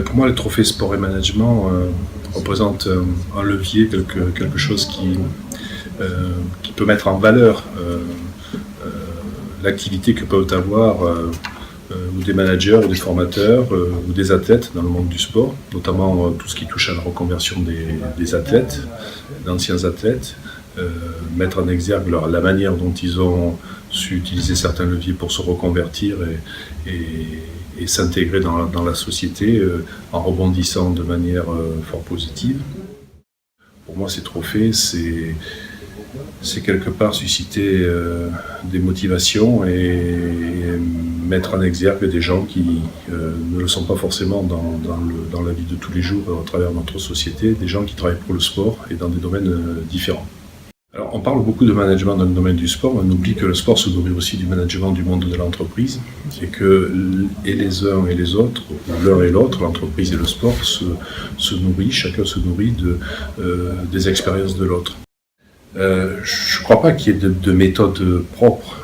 Pour moi, le trophée sport et management représente un levier, quelque chose qui peut mettre en valeur l'activité que peuvent avoir ou des managers, ou des formateurs, ou des athlètes dans le monde du sport, notamment tout ce qui touche à la reconversion des athlètes, d'anciens athlètes, mettre en exergue la manière dont ils ont su utiliser certains leviers pour se reconvertir et s'intégrer dans la société en rebondissant de manière fort positive. Pour moi, ces trophées, c'est quelque part susciter des motivations et mettre en exergue des gens qui ne le sont pas forcément dans la vie de tous les jours à travers notre société, des gens qui travaillent pour le sport et dans des domaines différents. Alors, on parle beaucoup de management dans le domaine du sport, mais on oublie que le sport se nourrit aussi du management du monde de l'entreprise et que les uns et les autres, l'un et l'autre, l'entreprise et le sport, chacun se nourrit des expériences de l'autre. Je ne crois pas qu'il y ait de méthode propre.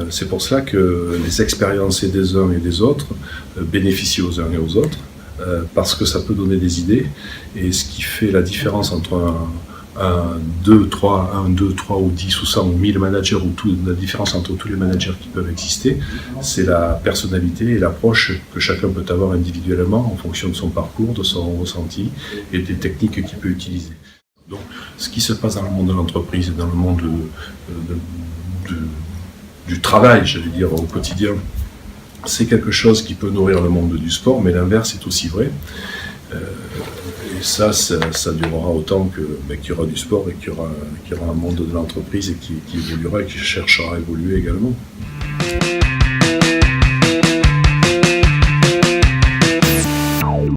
C'est pour cela que les expériences des uns et des autres bénéficient aux uns et aux autres, parce que ça peut donner des idées. Et ce qui fait la différence entre un, 2, 3 ou 10 ou 100 ou 1000 managers, la différence entre tous les managers qui peuvent exister, c'est la personnalité et l'approche que chacun peut avoir individuellement en fonction de son parcours, de son ressenti et des techniques qu'il peut utiliser. Donc, ce qui se passe dans le monde de l'entreprise et dans le monde du travail, j'allais dire, au quotidien, c'est quelque chose qui peut nourrir le monde du sport, mais l'inverse est aussi vrai. Et ça durera autant qu'il y aura du sport et qu'il y aura un monde de l'entreprise et qui évoluera et qui cherchera à évoluer également.